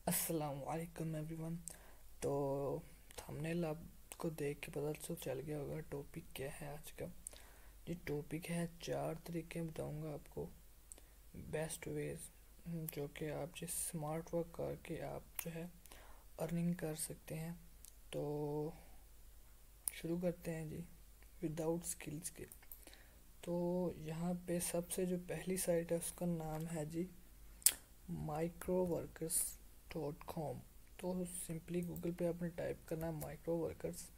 अस्सलाम वालेकुम एवरीवन। तो थंबनेल आपको देख के पता तो चल गया होगा टॉपिक क्या है आज का। ये टॉपिक है 4 तरीके बताऊंगा आपको, बेस्ट वेज जो कि आप जिस स्मार्ट वर्क करके आप जो है अर्निंग कर सकते हैं। तो शुरू करते हैं जी, विदाउट स्किल्स के। तो यहाँ पे सबसे जो पहली साइट है उसका नाम है जी microworkers.com। तो सिंपली गूगल पे आपने टाइप करना है माइक्रो वर्कर्स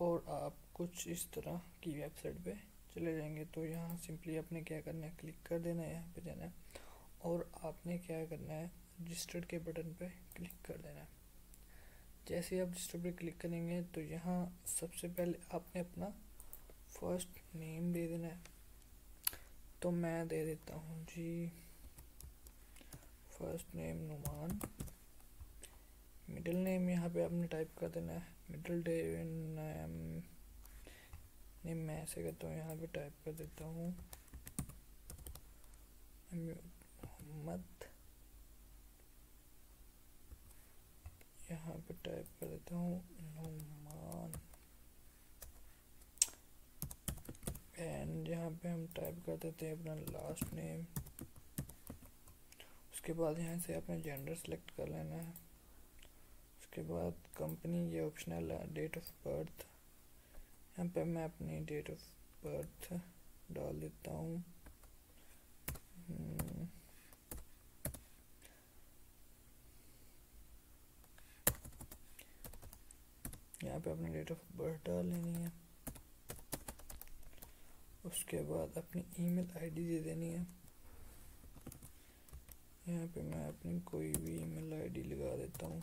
और आप कुछ इस तरह की वेबसाइट पे चले जाएंगे। तो यहाँ सिंपली आपने क्या करना है, क्लिक कर देना है, यहाँ पे जाना है और आपने क्या करना है, रजिस्टर्ड के बटन पे क्लिक कर देना है। जैसे ही आप रजिस्टर पे क्लिक करेंगे तो यहाँ सबसे पहले आपने अपना फर्स्ट नेम दे देना है। तो मैं दे देता हूँ जी first name Numan. Middle name यहाँ पे आपने टाइप कर देना है, मिडिल नेम मैं ऐसे करता हूँ, यहाँ पे टाइप कर देता हूँ मोहम्मद। यहाँ पे टाइप कर देता हूँ नुमान एंड यहाँ पे हम टाइप कर देते हैं अपना लास्ट नेम। उसके बाद यहाँ से अपना जेंडर सेलेक्ट कर लेना है। उसके बाद कंपनी ये ऑप्शनल है, डेट ऑफ बर्थ यहाँ पे मैं अपनी डेट ऑफ बर्थ डाल देता हूँ। यहाँ पे अपनी डेट ऑफ बर्थ डाल लेनी है। उसके बाद अपनी ईमेल आईडी दे देनी है। यहाँ पे मैं अपनी कोई भी ईमेल आईडी लगा देता हूँ।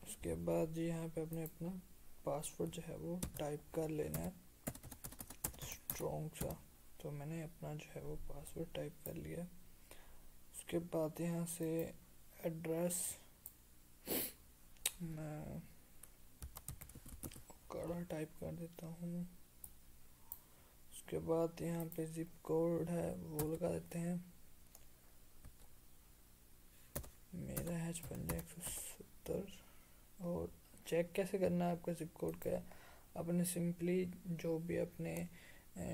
उसके बाद जी यहाँ पे अपने अपना पासवर्ड जो है वो टाइप कर लेना है स्ट्रॉन्ग सा। तो मैंने अपना जो है वो पासवर्ड टाइप कर लिया। उसके बाद यहाँ से एड्रेस मैं कड़ा टाइप कर देता हूँ। उसके बाद यहाँ पे जिप कोड है वो लगा देते हैं, मेरा है 55 170। और चेक कैसे करना है आपका जिप कोड का, आपने सिंपली जो भी अपने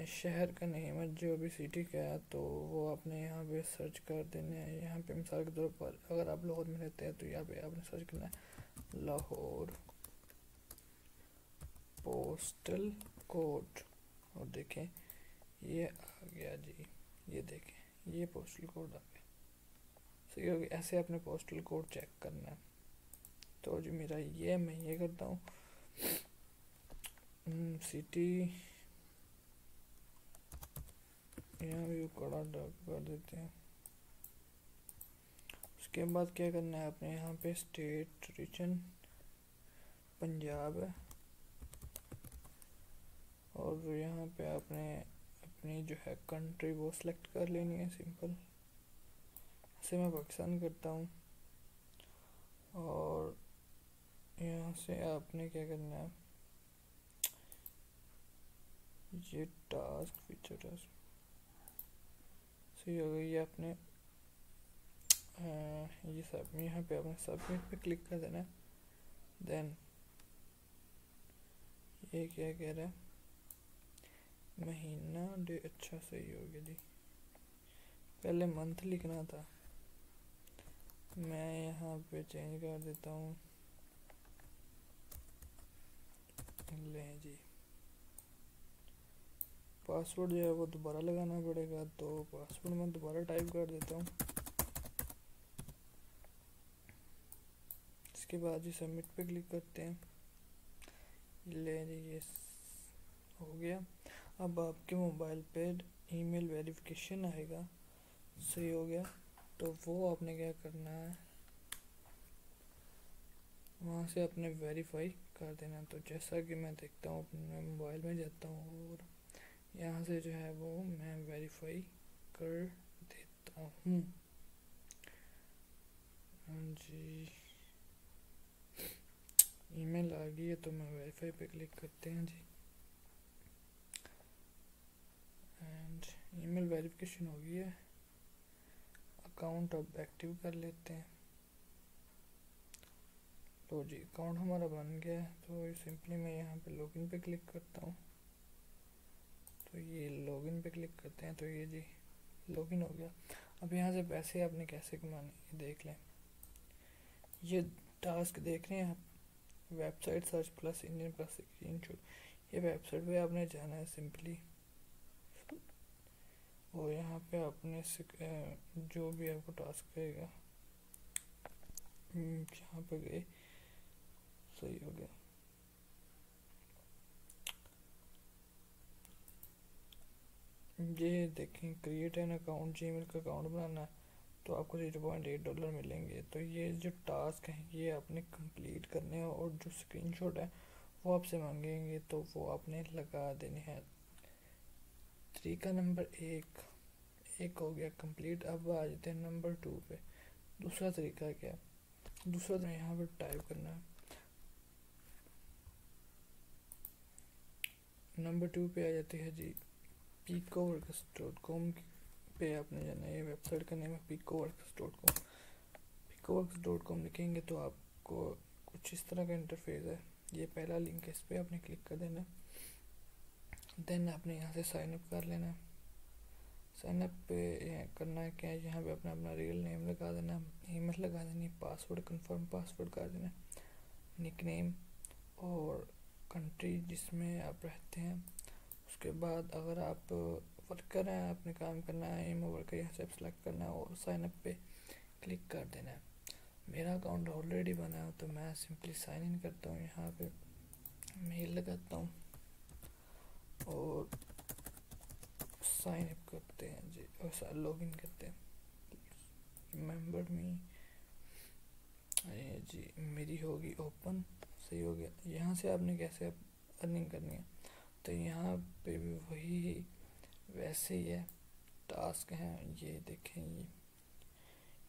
शहर का नेम है, जो भी सिटी का है, तो वो आपने यहाँ पे सर्च कर देना है। यहाँ पे मिसाल के तौर पर अगर आप लाहौर में रहते हैं तो यहाँ पे आपने सर्च करना है लाहौर पोस्टल कोड और देखें ये आ गया जी, ये देखें ये पोस्टल कोड आ गया। सही हो गया। ऐसे अपने पोस्टल कोड चेक करना है। तो जो मेरा ये मैं ये करता हूँ सिटी, यहाँ भी कड़ा कर देते हैं। उसके बाद क्या करना है, अपने यहाँ पे स्टेट रीजन पंजाब है और यहाँ पे आपने अपनी जो है कंट्री वो सिलेक्ट कर लेनी है सिंपल। ऐसे मैं पाकिस्तान करता हूँ और यहाँ से आपने क्या करना है, ये टास्क फीचर टास्क सही हो गई। ये आपने ये सब यहाँ पे आपने सबमिट पे क्लिक कर देना है। देन ये क्या कह रहा है, महीना डे, अच्छा सही हो गया जी, पहले मंथ लिखना था, मैं यहाँ पे चेंज कर देता हूँ। ले जी पासवर्ड जो है वो दोबारा लगाना पड़ेगा, तो पासवर्ड मैं दोबारा टाइप कर देता हूँ। इसके बाद जी सबमिट पे क्लिक करते हैं। ले जी ये हो गया। अब आपके मोबाइल पे ईमेल वेरिफिकेशन आएगा, सही हो गया। तो वो आपने क्या करना है, वहाँ से आपने वेरीफाई कर देना। तो जैसा कि मैं देखता हूँ अपने मोबाइल में जाता हूँ और यहाँ से जो है वो मैं वेरीफाई कर देता हूँ। हाँ जी ईमेल आ गई है, तो मैं वेरीफाई पे क्लिक करते हैं जी। वेरिफिकेशन हो गई है, अकाउंट अब एक्टिव कर लेते हैं। तो जी अकाउंट हमारा बन गया है। तो सिंपली मैं यहाँ पे लॉगिन पे क्लिक करता हूँ। तो ये लॉगिन पे क्लिक करते हैं तो ये जी लॉगिन हो गया। अब यहाँ से पैसे आपने कैसे कमाने ये देख लें। ये टास्क देख रहे हैं आप, website search plus engine plus screenshot, ये वेबसाइट पे आपने जाना है सिंपली, और यहाँ पे आपने जो भी आपको टास्क करेगा यहाँ पे गए, सही हो गया। ये देखें क्रिएट एन अकाउंट, जीमेल का अकाउंट बनाना है तो आपको $0.8 मिलेंगे। तो ये जो टास्क है ये आपने कंप्लीट करने हैं, और जो स्क्रीनशॉट है वो आपसे मांगेंगे तो वो आपने लगा देने हैं। तरीका नंबर एक हो गया कंप्लीट। अब आ जाते हैं नंबर 2 पे। दूसरा तरीका क्या है, दूसरा तो यहाँ पर टाइप करना है। नंबर 2 पे आ जाती है जी picoworks.com पे आपने जाना है। ये वेबसाइट का नेम है picoworks.com। picoworks.com लिखेंगे तो आपको कुछ इस तरह का इंटरफेस है। ये पहला लिंक है, इस पर आपने क्लिक कर देना। देन आपने यहाँ से साइन अप कर लेना। साइन अप पे करना है क्या है, यहाँ पे अपना अपना रियल नेम लगा देना, ईमेल लगा देनी, पासवर्ड कंफर्म पासवर्ड कर देना, निकनेम और कंट्री जिसमें आप रहते हैं। उसके बाद अगर आप वर्कर हैं, आपने काम करना है, एम वर्कर यहाँ से सेलेक्ट करना है और साइन अप पे क्लिक कर देना है। मेरा अकाउंट ऑलरेडी बना है तो मैं सिंपली साइन इन करता हूँ। यहाँ पे मेल लगाता हूँ और साइन अप करते हैं जी, और लॉगिन करते हैं। रिमेंबर मी, ये जी मेरी होगी ओपन, सही हो गया। यहाँ से आपने कैसे अर्निंग करनी है, तो यहाँ पे भी वही वैसे ही है, टास्क हैं। ये देखें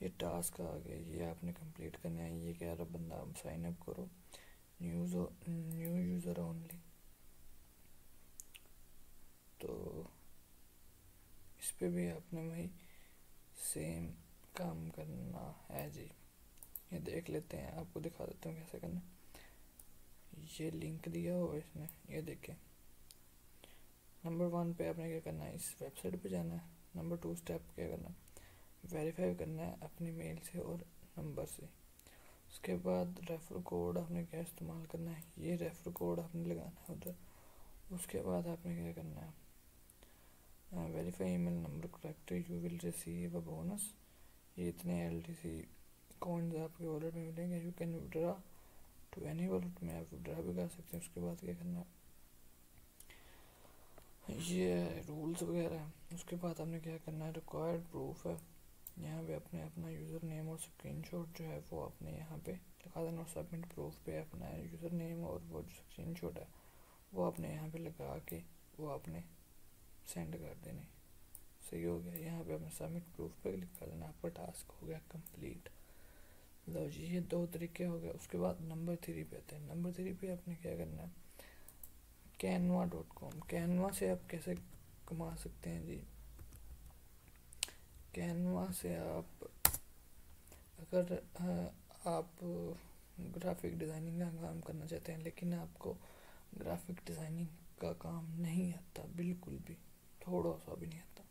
ये टास्क आ गया, ये आपने कंप्लीट करना है। ये कह रहा बंदा आप साइन अप करो, न्यू यूज़र ओनली, तो इस पे भी आपने वही सेम काम करना है जी। ये देख लेते हैं, आपको दिखा देता हूँ कैसे करना। ये लिंक दिया हो इसने, ये देखें। नंबर 1 पे आपने क्या करना है, इस वेबसाइट पे जाना है। नंबर 2 स्टेप क्या करना है, वेरीफाई करना है अपनी मेल से और नंबर से। उसके बाद रेफर कोड आपने क्या इस्तेमाल करना है, ये रेफर कोड आपने लगाना है उधर। उसके बाद आपने क्या करना है, verify email number correct, you will receive a bonus. ये इतने LTC कॉइन्स आपके वॉलेट में मिलेंगे। You can withdraw to any wallet में, आप विड्रा भी कर सकते हैं। उसके बाद क्या करना है, ये रूल्स वगैरह है। उसके बाद आपने क्या करना है, रिक्वायर्ड प्रूफ है, यहाँ पे अपने अपना यूज़र नेम और स्क्रीनशॉट जो है वो आपने यहाँ पे लगा देना। और सबमिट प्रूफ पे अपना यूज़र नेम और वो जो स्क्रीनशॉट है वो आपने यहाँ पे लगा के वो आपने सेंड कर देने, सही हो गया। यहाँ पे अपने सबमिट प्रूफ पे क्लिक कर देना, आपका टास्क हो गया कंप्लीट। लो जी ये 2 तरीके हो गए। उसके बाद नंबर 3 पे आते हैं। नंबर 3 पे आपने क्या करना है, canva.com। कैनवा से आप कैसे कमा सकते हैं जी। कैनवा से आप अगर आप ग्राफिक डिज़ाइनिंग का काम करना चाहते हैं लेकिन आपको ग्राफिक डिज़ाइनिंग का काम नहीं आता, बिल्कुल भी थोड़ा सा भी नहीं आता,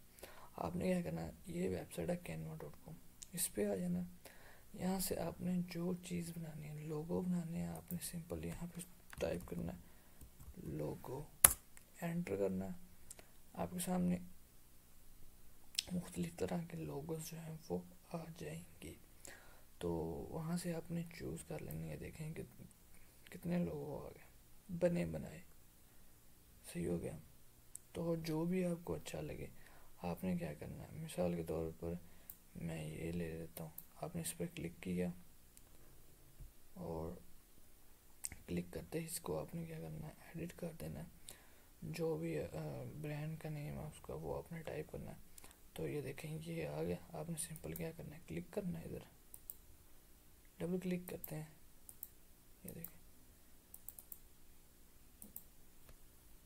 आपने क्या करना है, ये वेबसाइट है canva.com, इस पर आ जाना। यहाँ से आपने जो चीज़ बनानी है, लोगो बनाने हैं, आपने सिंपल यहाँ पे टाइप करना है लोगो, एंटर करना है। आपके सामने मुख्तलिफ तरह के लोगोस जो हैं वो आ जाएंगे। तो वहाँ से आपने चूज़ कर लेनी है। देखें कि कितने लोगो आ गए बने बनाए, सही हो गया। तो जो भी आपको अच्छा लगे आपने क्या करना है, मिसाल के तौर पर मैं ये ले लेता हूँ। आपने इस पर क्लिक किया और क्लिक करते ही इसको आपने क्या करना है, एडिट कर देना है। जो भी ब्रांड का नेम है उसका वो आपने टाइप करना है। तो ये देखें ये आ गया। आपने सिंपल क्या करना है, क्लिक करना है, इधर डबल क्लिक करते हैं, ये देखें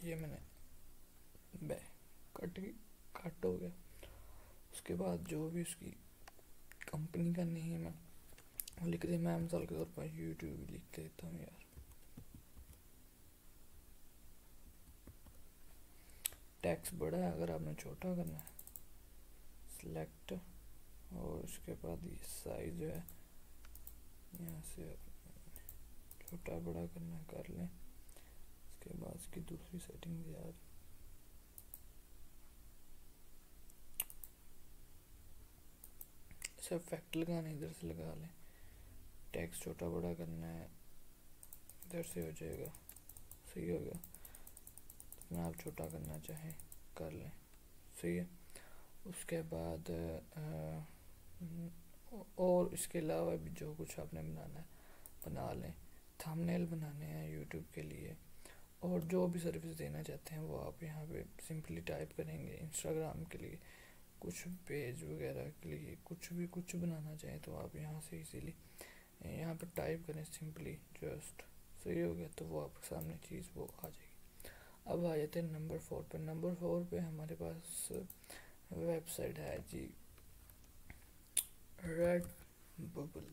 ये मैंने कट हो गया। उसके बाद जो भी उसकी कंपनी का नेम है वो लिख दे। मैं मिसाल के तौर पर यूट्यूब लिख देता हूँ यार। टेक्स्ट बड़ा है, अगर आपने छोटा करना है सिलेक्ट, और उसके बाद ये साइज जो है यहाँ से छोटा बड़ा करना है कर लें। उसके बाद इसकी दूसरी सेटिंग यार सब इफेक्ट लगाना इधर से लगा लें। टेक्स्ट छोटा बड़ा करना है इधर से हो जाएगा, सही हो गया। जितना आप छोटा करना चाहें कर लें, सही है। उसके बाद और इसके अलावा भी जो कुछ आपने बनाना है बना लें। थंबनेल बनाने हैं यूट्यूब के लिए, और जो भी सर्विस देना चाहते हैं वो आप यहाँ पे सिंपली टाइप करेंगे। इंस्टाग्राम के लिए कुछ पेज वगैरह के लिए कुछ बनाना चाहें तो आप यहाँ से इजीली यहाँ पर टाइप करें सिंपली जस्ट, सही हो गया। तो वो आपके सामने चीज़ वो आ जाएगी। अब आ जाते हैं नंबर 4 पे। नंबर 4 पे हमारे पास वेबसाइट है जी redbubble.com।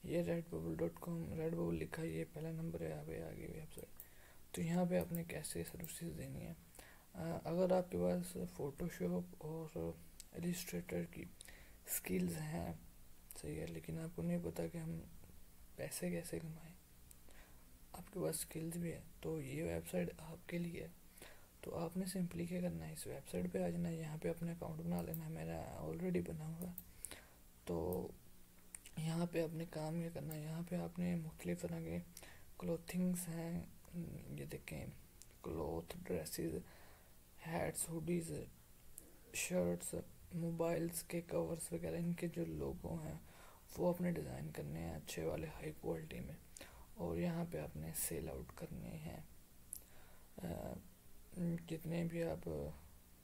ये redbubble लिखा है, ये पहला नंबर है, यहाँ पे आ गई वेबसाइट। तो यहाँ पे आपने कैसे सर्विसेज देनी है। अगर आपके पास फोटोशॉप और इलिस्ट्रेटर की स्किल्स हैं, सही है, लेकिन आपको नहीं पता कि हम पैसे कैसे कमाएं, आपके पास स्किल्स भी है, तो ये वेबसाइट आपके लिए है। तो आपने सिंपली क्या करना है, इस वेबसाइट पे आ जाना है, यहाँ पे अपने अकाउंट बना लेना है। मेरा ऑलरेडी बना हुआ है। तो यहाँ पे आपने काम क्या करना है, यहाँ पे आपने मुख्तलिफ तरह के क्लोथिंग्स हैं, ये देखें, cloth, dresses, hats, hoodies, shirts, mobiles के कवर्स वगैरह, इनके जो लोगो हैं वो अपने डिज़ाइन करने हैं अच्छे वाले हाई क्वालिटी में, और यहाँ पे आपने सेल आउट करने हैं। कितने भी आप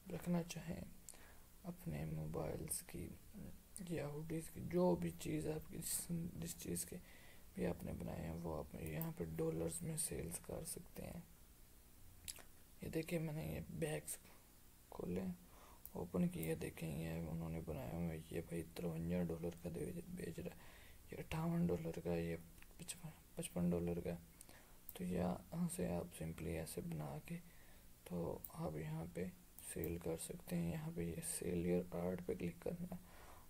रखना चाहें अपने मोबाइल्स की या हुडीज़ की, जो भी चीज़ आपकी जिस चीज़ के भी आपने बनाए हैं वो आप यहाँ पे डॉलर्स में सेल्स कर सकते हैं। ये देखिए मैंने ये बैग्स खोले, ओपन किए, देखें ये उन्होंने बनाया हुआ है। ये भाई $53 का बेच रहा है, ये $58 का, ये $55 का। तो यहाँ से आप सिंपली ऐसे बना के तो आप यहाँ पे सेल कर सकते हैं। यहाँ पे ये सेल योर आर्ट पे क्लिक करना,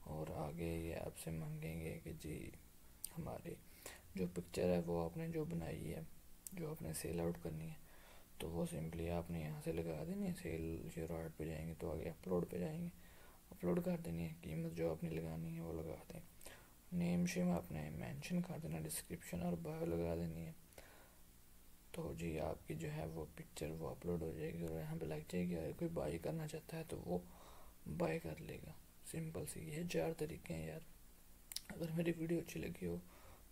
और आगे ये आपसे मांगेंगे कि जी हमारी जो पिक्चर है वो आपने जो बनाई है, जो आपने सेल आउट करनी है, तो वो सिंपली आपने यहाँ से लगा देनी है। सेल योर आर्ट पे जाएंगे तो आगे अपलोड पे जाएंगे, अपलोड कर देनी है, कीमत जो आपने लगानी है वो लगा दें, नेम शेम आपने मेंशन कर देना, डिस्क्रिप्शन और बायो लगा देनी है। तो जी आपकी जो है वो पिक्चर वो अपलोड हो जाएगी और यहाँ पे लग जाएगी। अगर कोई बाई करना चाहता है तो वो बाय कर लेगा। सिंपल सी ये 4 तरीके हैं यार। अगर मेरी वीडियो अच्छी लगी हो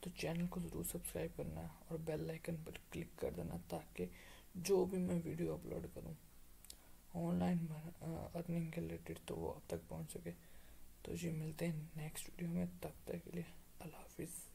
तो चैनल को ज़रूर सब्सक्राइब करना और बेल आइकन पर क्लिक कर देना, ताकि जो भी मैं वीडियो अपलोड करूँ ऑनलाइन अर्निंग के रिलेटेड तो वो आप तक पहुँच सके। तो जी मिलते हैं नेक्स्ट वीडियो में, तब तक के लिए अल्लाह हाफिज़।